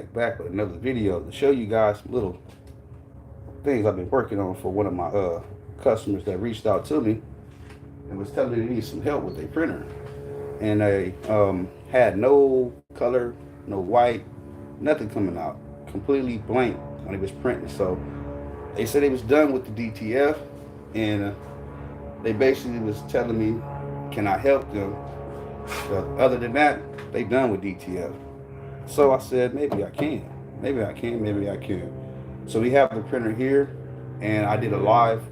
back with another video to show you guys some little things I've been working on for one of my customers that reached out to me and was telling me they need some help with their printer. And they had no color, no white, nothing coming out, completely blank when it was printing. So they said they was done with the DTF, and they basically was telling me, can I help them? But other than that, they done with DTF. So I said, maybe I can. Maybe I can, maybe I can. So we have the printer here, and I did a live,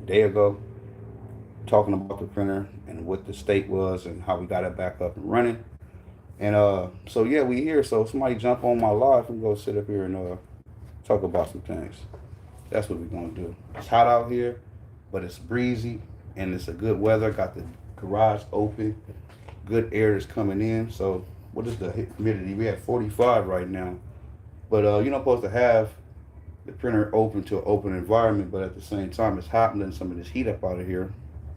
day ago, talking about the printer and what the state was and how we got it back up and running. And so yeah, we here. So somebody jump on my live and go sit up here and talk about some things. That's what we're gonna do. It's hot out here, but it's breezy and it's a good weather. Got the garage open, good air is coming in. So what is the humidity? We have 45 right now. But you're not supposed to have the printer open to an open environment, but at the same time it's hot and letting some of this heat up out of here.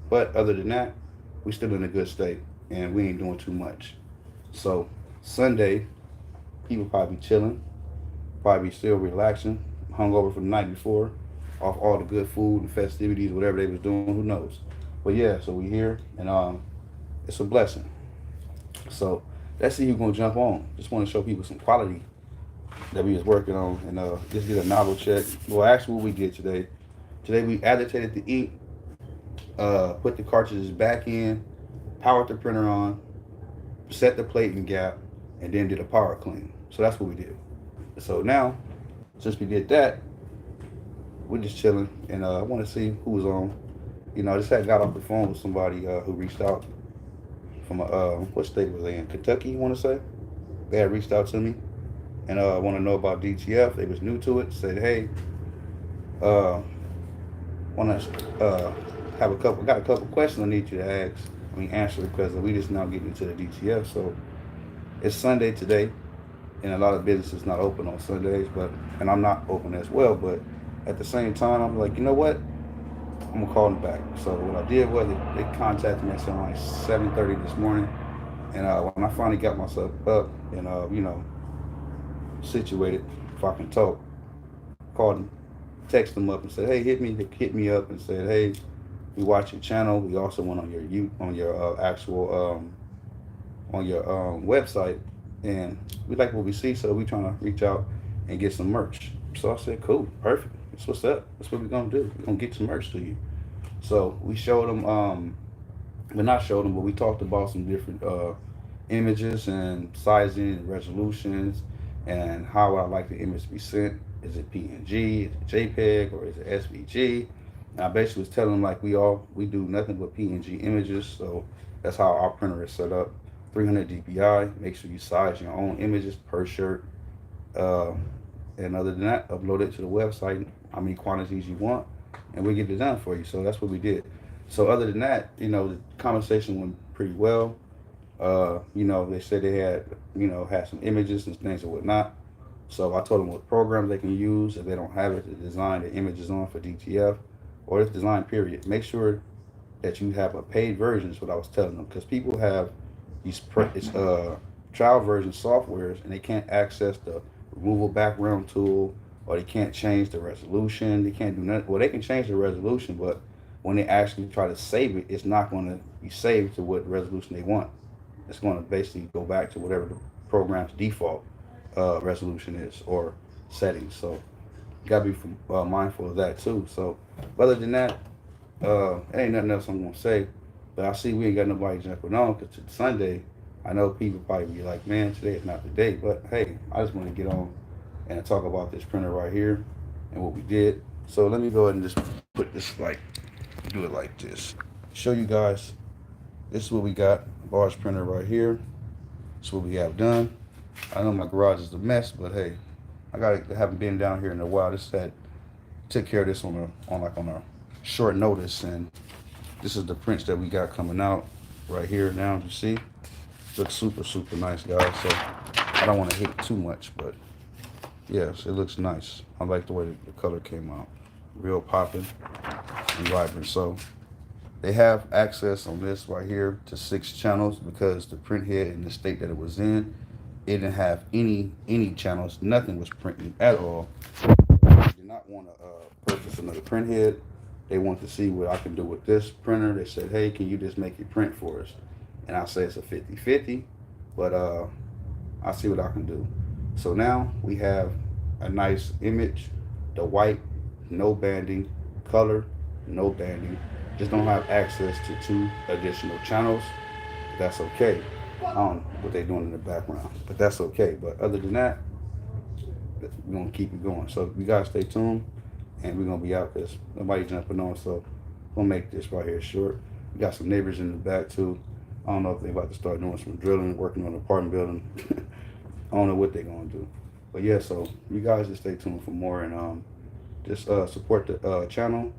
But other than that, we still in a good state and we ain't doing too much. So Sunday, people probably be chilling, probably be still relaxing, hungover from the night before, off all the good food and festivities, whatever they was doing, who knows. But yeah, so we here and it's a blessing. So let's see who's gonna jump on. Just want to show people some quality that we was working on and just get a novel check. Well, actually, what we did today. Today we agitated the ink, put the cartridges back in, powered the printer on, set the plate and gap, and then did a power clean. So that's what we did. So now, since we did that, we're just chilling, and I want to see who was on. I just had got off the phone with somebody who reached out from what state was they in? Kentucky, you want to say? They had reached out to me and want to know about DTF. They was new to it. Said, hey, uh, want to got a couple questions I need you to ask. Answer because we just now getting into the DTF. So it's Sunday today, and a lot of businesses not open on Sundays, and I'm not open as well. But at the same time, I'm like, you know what? I'm gonna call them back. So what I did was they contacted me at like 7:30 this morning, and when I finally got myself up and situated, if I can talk, called them, texted them up and said, hey, hit me up and said, hey, we watch your channel. We also went on your actual on your website, and we like what we see, so we trying to reach out and get some merch. So I said, cool, perfect. That's what's up. That's what we're gonna do. We're gonna get some merch to you. So we showed them, but not showed them, but we talked about some different images and sizing and resolutions and how I like the image to be sent. Is it PNG? Is it JPEG? Or is it SVG? And I basically was telling them like we do nothing but PNG images, so that's how our printer is set up. 300 DPI. Make sure you size your own images per shirt. And other than that, upload it to the website, how many quantities you want, and we get it done for you. So that's what we did. So other than that, the conversation went pretty well. They said they had some images and things and whatnot. So I told them what programs they can use if they don't have it to design the images on for DTF or this design period. Make sure that you have a paid version is what I was telling them, because people have these trial version softwares and they can't access the removal background tool, or they can't change the resolution. They can't do nothing. Well, they can change the resolution, but when they actually try to save it, it's not going to be saved to what resolution they want. It's going to basically go back to whatever the program's default resolution is or settings. So you got to be mindful of that too. So other than that, ain't nothing else I'm going to say. But I see we ain't got nobody jumping on because it's Sunday. I know people probably be like, man, today is not the day. But hey, I just want to get on and talk about this printer right here and what we did. So let me go ahead and just put this do it like this. Show you guys, this is what we got. Large printer right here. This is what we have done. I know my garage is a mess, but hey, haven't been down here in a while. Just took care of this on a short notice, and this is the prints that we got coming out right here now. You see, looks super nice, guys. So I don't want to hit too much, but yes, it looks nice. I like the way the color came out, real popping and vibrant. So they have access on this right here to 6 channels because the print head in the state that it was in, it didn't have any channels. Nothing was printing at all. They did not want to purchase another print head. They wanted to see what I can do with this printer. They said, hey, can you just make it print for us? And I say it's a 50-50, but I'll see what I can do. So now we have a nice image, the white, no banding, color, no banding. Just don't have access to 2 additional channels. That's okay. I don't know what they're doing in the background, but that's okay. But other than that, we're gonna keep it going. So you guys stay tuned, and we're gonna be out because nobody jumping on. So we'll make this right here short. We got some neighbors in the back too. I don't know if they about to start doing some drilling, working on an apartment building. I don't know what they're gonna do, but yeah. So you guys just stay tuned for more, and just support the channel.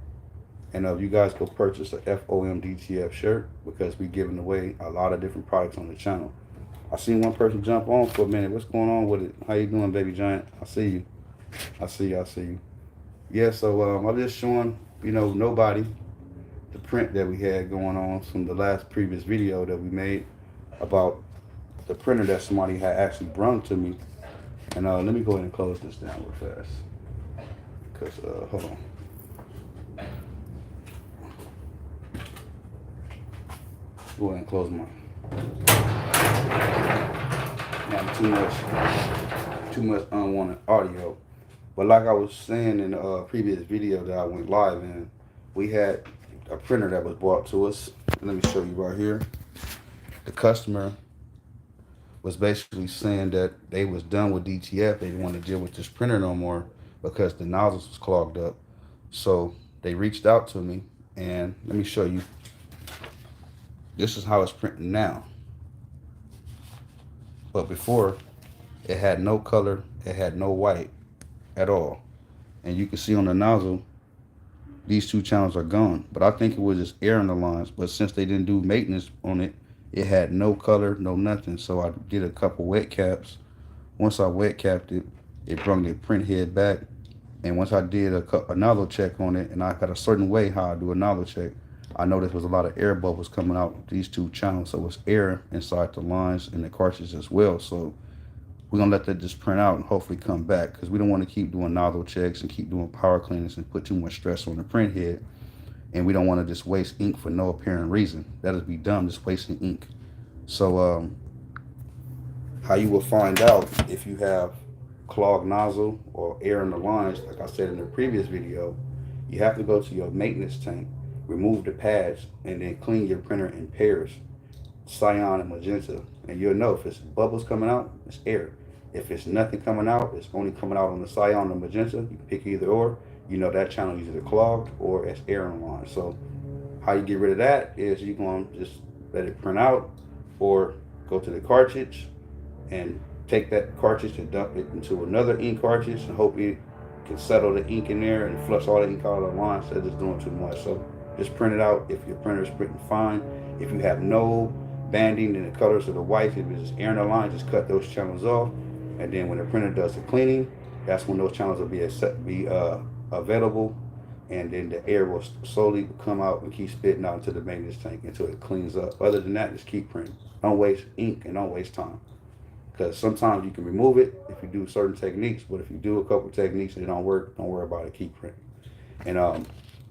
And you guys go purchase a F.O.M DTF shirt because we giving away a lot of different products on the channel. I seen one person jump on for a minute. What's going on with it? How you doing, baby giant? I see you. I see you. I see you. Yeah. So I'm just showing nobody the print that we had going on from the last previous video that we made about the printer that somebody had actually brung to me. And let me go ahead and close this down real fast because hold on. Go ahead and close my. Not too much unwanted audio. But like I was saying in the previous video that I went live in, we had a printer that was brought to us. Let me show you right here. The customer was basically saying that they was done with DTF. They didn't want to deal with this printer no more because the nozzles was clogged up. So they reached out to me, and let me show you. This is how it's printing now. But before, it had no color, it had no white at all. And you can see on the nozzle, these 2 channels are gone. But I think it was just air in the lines. But since they didn't do maintenance on it, it had no color, no nothing. So I did a couple wet caps. Once I wet capped it, it brought the print head back. And once I did a nozzle check on it, and I got a certain way how I do a nozzle check, I noticed there was a lot of air bubbles coming out of these 2 channels. So it's air inside the lines and the cartridge as well. So we're gonna let that just print out and hopefully come back, because we don't want to keep doing nozzle checks and keep doing power cleanings and put too much stress on the print head. And we don't want to just waste ink for no apparent reason. That'd be dumb, just wasting ink. So how you will find out if you have clogged nozzle or air in the lines, like I said in the previous video, you have to go to your maintenance tank, remove the pads, and then clean your printer in pairs, cyan and magenta. And you'll know if it's bubbles coming out, it's air. If it's nothing coming out, it's only coming out on the cyan or magenta. You can pick either or. You know that channel is either clogged or it's air in the line. So how you get rid of that is you're going to just let it print out, or go to the cartridge and take that cartridge and dump it into another ink cartridge and hope it can settle the ink in there and flush all the ink out of the line instead of just doing too much. So just print it out if your printer is printing fine. If you have no banding in the colors of the white, if it's just air in the line, just cut those channels off. And then when the printer does the cleaning, that's when those channels will be available, and then the air will slowly come out and keep spitting out into the maintenance tank until it cleans up. Other than that, just keep printing. Don't waste ink and don't waste time, because sometimes you can remove it if you do certain techniques, but if you do a couple techniques and it don't work, don't worry about it, keep printing. And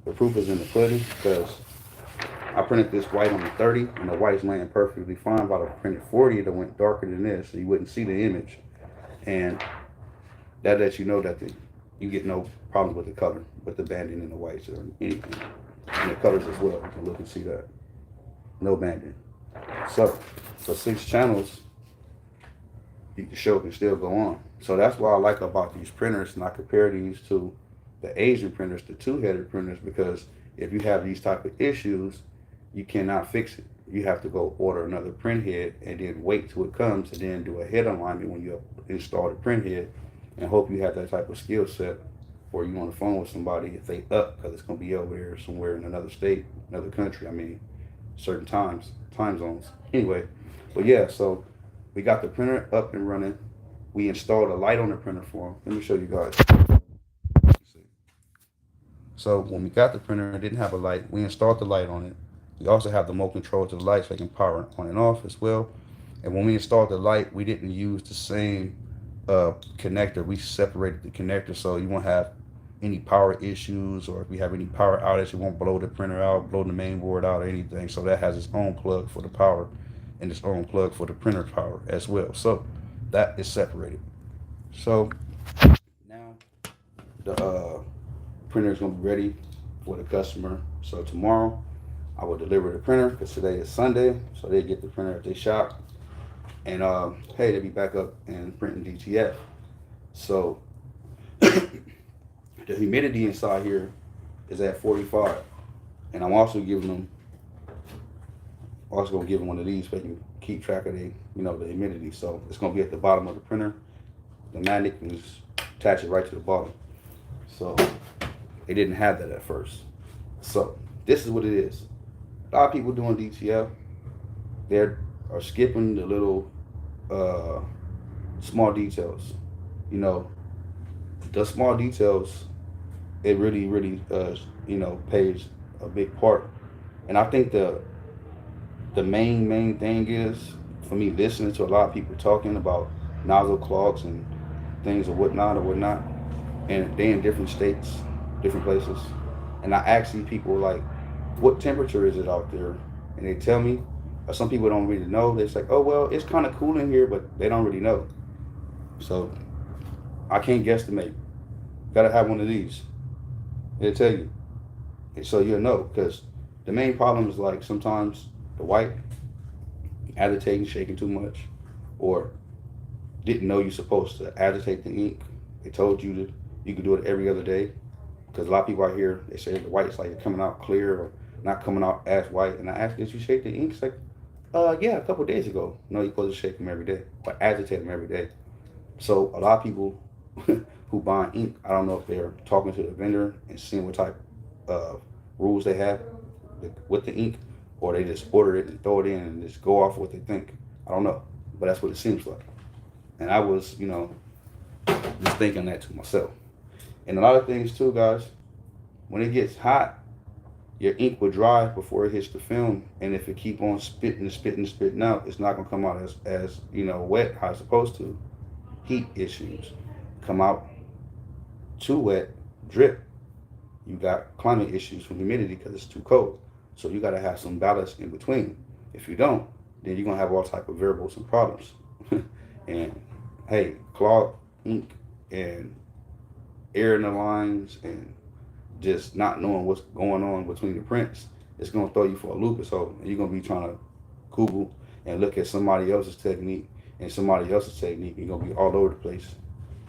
the proof is in the pudding, because I printed this white on the 30 and the white's laying perfectly fine. But I printed 40 that went darker than this, so you wouldn't see the image. And that lets you know that you get no problems with the color, with the banding in the whites or anything. And the colors as well, you can look and see that. No banding. So for 6 channels, the show can still go on. So that's what I like about these printers, and I compare these to the Asian printers, the 2-headed printers, because if you have these type of issues, you cannot fix it. You have to go order another print head and then wait till it comes and then do a head alignment when you install the print head, and hope you have that type of skill set, or you on the phone with somebody if they up, because it's going to be over there somewhere in another state, another country, I mean, certain time zones. Anyway, but yeah, so we got the printer up and running. We installed a light on the printer for them. Let me show you guys. So when we got the printer, it didn't have a light. We installed the light on it. We also have the remote control to the light so they can power on and off as well. And when we installed the light, we didn't use the same connector. We separated the connector so you won't have any power issues, or if we have any power outage, it won't blow the printer out, blow the main board out, or anything. So that has its own plug for the power and its own plug for the printer power as well. So that is separated. So now the printer is going to be ready for the customer. So tomorrow I will deliver the printer because today is Sunday. So they get the printer at their shop. And hey, they'll be back up and printing DTF. So the humidity inside here is at 45. And I'm also giving them, also gonna give them one of these so they can keep track of the humidity. So it's gonna be at the bottom of the printer. The magnet can just attach it right to the bottom. So they didn't have that at first. So this is what it is. A lot of people doing DTF, they are skipping the little uh, small details. You know, the small details, it really, really, plays a big part. And I think the main thing is for me listening to a lot of people talking about nozzle clogs and things or whatnot, and they in different states, different places. And I ask these people like, what temperature is it out there? And they tell me. Some people don't really know. They're like, oh well, it's kind of cool in here, but they don't really know. So I can't guesstimate. Gotta have one of these. It'll tell you, and so you'll know. Because the main problem is like sometimes the white agitating, shaking too much, or didn't know you're supposed to agitate the ink. They told you that you could do it every other day. Because a lot of people out here, they say the white's like coming out clear or not coming out as white. And I asked, did you shake the ink? It's like, yeah, a couple of days ago. No, you're supposed to shake them every day or agitate them every day. So a lot of people who buy ink, I don't know if they're talking to the vendor and seeing what type of rules they have with the ink, or they just order it and throw it in and just go off what they think. I don't know, but that's what it seems like. And I was, just thinking that to myself. And a lot of things too, guys. When it gets hot, your ink will dry before it hits the film, and if it keep on spitting and spitting and spitting out, it's not gonna come out as wet how it's supposed to. Heat issues come out too wet, drip. You got climate issues from humidity because it's too cold. So you got to have some balance in between. If you don't, then you're gonna have all type of variables and problems. And hey, clogged ink and air in the lines and just not knowing what's going on between the prints, it's gonna throw you for a loop. So you're gonna be trying to Google and look at somebody else's technique and somebody else's technique. You're gonna be all over the place.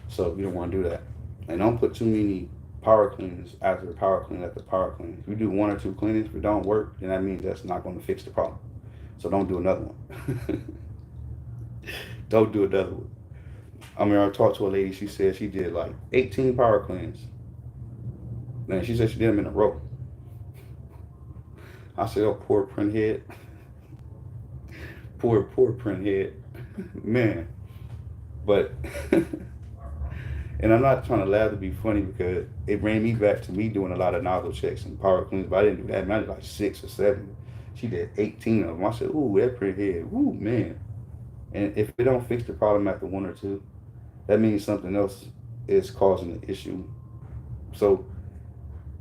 So you don't want to do that. And don't put too many power cleanings after power clean after power clean. If you do one or two cleanings, if it don't work, then that means that's not going to fix the problem. So don't do another one. Don't do another one. I mean, I talked to a lady. She said she did like 18 power cleans. Man, she said she did them in a row. I said, "Oh, poor print head, poor print head, man." But and I'm not trying to laugh to be funny because it bring me back to me doing a lot of nozzle checks and power cleans, but I didn't do that. Man, I did like 6 or 7. She did 18 of them. I said, "Ooh, that print head, ooh, man." And if it don't fix the problem after one or two, that means something else is causing the issue. So,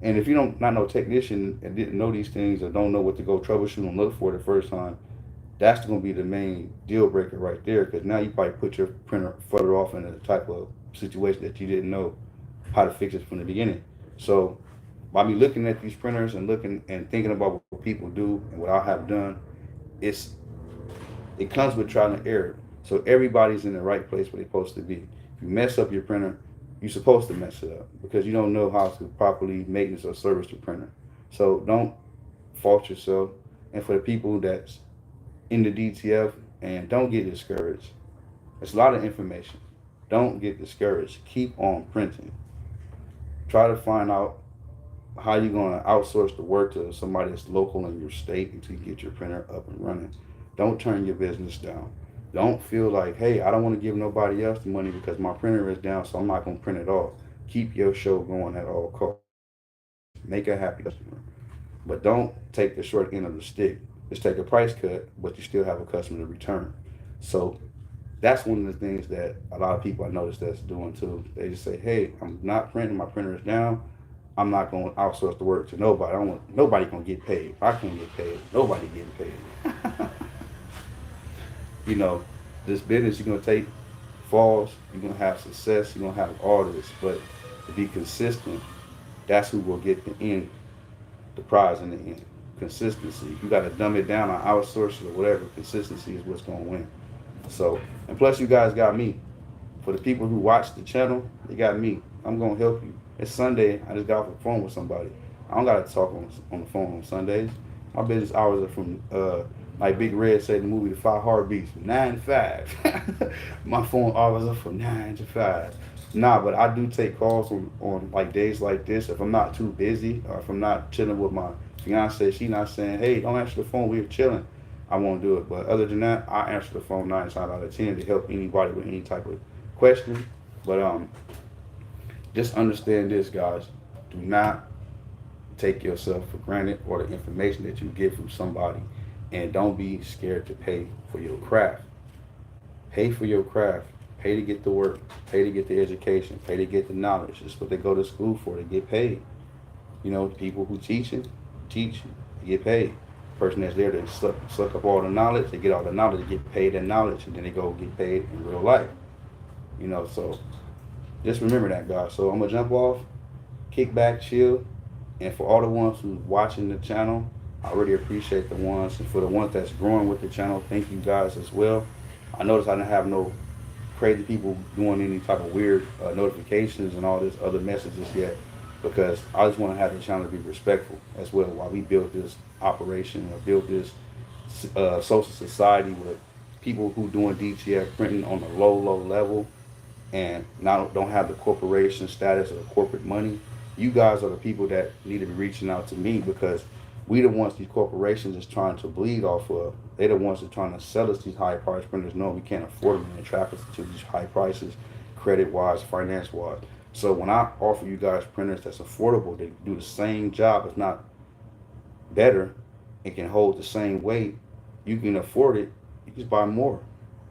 and if you don't not no technician and didn't know these things or don't know what to go troubleshoot and look for the first time, that's going to be the main deal breaker right there. Because now you probably put your printer further off in a type of situation that you didn't know how to fix it from the beginning. So, by me looking at these printers and looking and thinking about what people do and what I have done, it's it comes with trial and error. So everybody's in the right place where they're supposed to be. If you mess up your printer, you're supposed to mess it up because you don't know how to properly maintenance or service the printer. So don't fault yourself. And for the people that's in the DTF, and don't get discouraged. It's a lot of information. Don't get discouraged. Keep on printing. Try to find out how you're going to outsource the work to somebody that's local in your state until you get your printer up and running. Don't turn your business down. Don't feel like, hey, I don't want to give nobody else the money because my printer is down, so I'm not going to print it off. Keep your show going at all costs. Make a happy customer. But don't take the short end of the stick. Just take a price cut, but you still have a customer to return. So that's one of the things that a lot of people I notice that's doing too. They just say, "Hey, I'm not printing. My printer is down. I'm not going to outsource the work to nobody. I don't want nobody going to get paid. I can't get paid. Nobody getting paid." You know, this business you're going to take falls. You're going to have success. You're going to have all this, but to be consistent, that's who will get the end, the prize in the end. Consistency. You got to dumb it down or outsource it or whatever. Consistency is what's going to win. So, and plus, you guys got me. For the people who watch the channel, they got me. I'm gonna help you. It's Sunday. I just got off the phone with somebody. I don't gotta talk on the phone on Sundays. My business hours are from like Big Red said in the movie The Five Heartbeats, 9 to 5. My phone hours are from 9 to 5. Nah, but I do take calls on like days like this. If I'm not too busy or if I'm not chilling with my fiance, she not saying, "Hey, don't answer the phone. We're chilling." I won't do it. But other than that, I answer the phone 9 times out of 10 to help anybody with any type of question. But just understand this, guys. Do not take yourself for granted or the information that you get from somebody, and don't be scared to pay for your craft. Pay for your craft. Pay to get the work. Pay to get the education. Pay to get the knowledge. That's what they go to school for. To get paid. You know, people who teach it, they get paid. Person that's there to suck up all the knowledge, they get all the knowledge, they get paid that knowledge, and then they go get paid in real life. You know, so just remember that, guys. So I'm gonna jump off, kick back, chill, and for all the ones who's watching the channel, I really appreciate the ones, and for the ones that's growing with the channel, thank you guys as well. I noticed I didn't have no crazy people doing any type of weird notifications and all this other messages yet, because I just want to have the channel to be respectful as well while we build this operation or build this social society with people who doing DTF printing on a low level and now don't have the corporation status or the corporate money. You guys are the people that need to be reaching out to me, because we the ones these corporations is trying to bleed off of. They the ones that are trying to sell us these high price printers, knowing we can't afford them and trap us to these high prices, credit wise, finance wise. So when I offer you guys printers that's affordable, they do the same job, if not better, and can hold the same weight, you can afford it, you just buy more,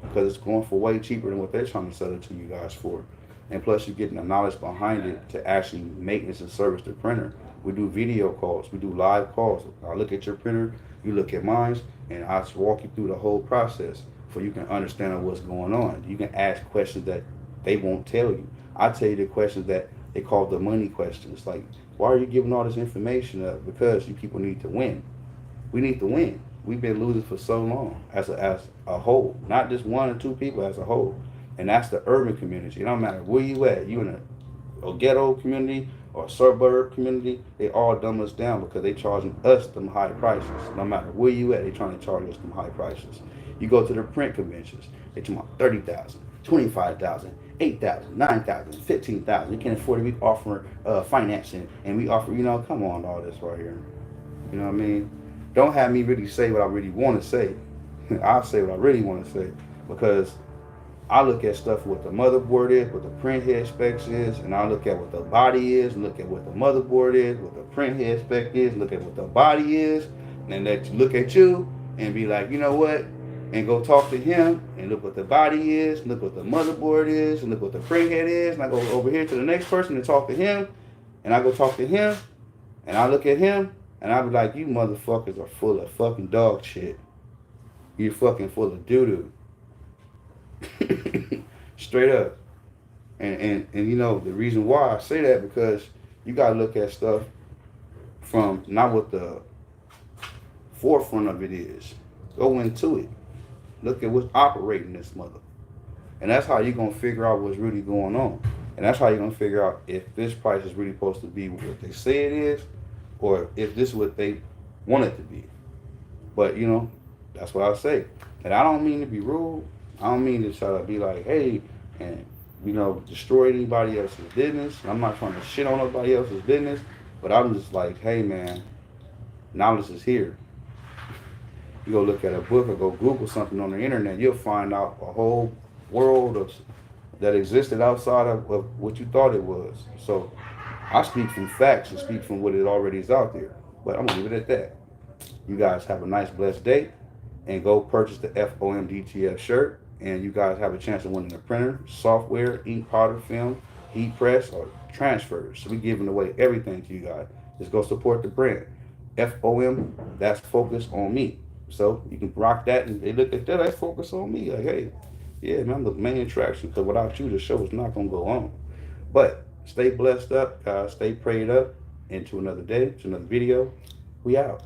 because it's going for way cheaper than what they're trying to sell it to you guys for. And plus, you're getting the knowledge behind it to actually maintenance and service the printer. We do video calls, we do live calls. I look at your printer, you look at mine, and I just walk you through the whole process so you can understand what's going on. You can ask questions that they won't tell you. I tell you the questions that they call the money questions. Like, why are you giving all this information up? Because you people need to win. We need to win. We've been losing for so long as a whole, not just one or two people, as a whole. And that's the urban community. It don't matter where you at. You in a ghetto community or a suburb community, they all dumb us down because they charging us them high prices. No matter where you at, they trying to charge us them high prices. You go to the print conventions, they talking about 30,000, 25,000, 8,000, 9,000, 15,000. You can't afford it. We offer financing, and we offer, come on, all this right here. You know what I mean? Don't have me really say what I really want to say. I'll say what I really want to say, because I look at stuff what the motherboard is, what the print head specs is, and I look at what the body is, look at what the motherboard is, what the print head spec is, look at what the body is, and then look at you and be like, you know what? And go talk to him and look what the body is, look what the motherboard is, and look what the print head is. And I go over here to the next person and talk to him, and I go talk to him, and I look at him, and I be like, you motherfuckers are full of fucking dog shit. You're fucking full of doo-doo. Straight up. And the reason why I say that, because you gotta look at stuff from not what the forefront of it is. Go into it. Look at what's operating this mother. And that's how you're gonna figure out what's really going on. And that's how you're gonna figure out if this price is really supposed to be what they say it is, or if this is what they want it to be. But that's what I say. And I don't mean to be rude. I don't mean to try to be like, hey, and destroy anybody else's business. I'm not trying to shit on nobody else's business, but I'm just like, hey man, knowledge is here. You go look at a book or go Google something on the internet, you'll find out a whole world that existed outside of what you thought it was. So I speak from facts and speak from what it already is out there. But I'm gonna leave it at that. You guys have a nice, blessed day, and go purchase the F.O.M DTF shirt. and you guys have a chance of winning a printer, software, ink powder, film, heat press, or transfers. So we're giving away everything to you guys. Just go support the brand. FOM, that's focus on me. So you can rock that, and they look at that, that's focus on me. Like, hey, yeah, man, I'm the main attraction, because without you, the show is not going to go on. But stay blessed up, guys. Stay prayed up. Into another day, to another video. We out.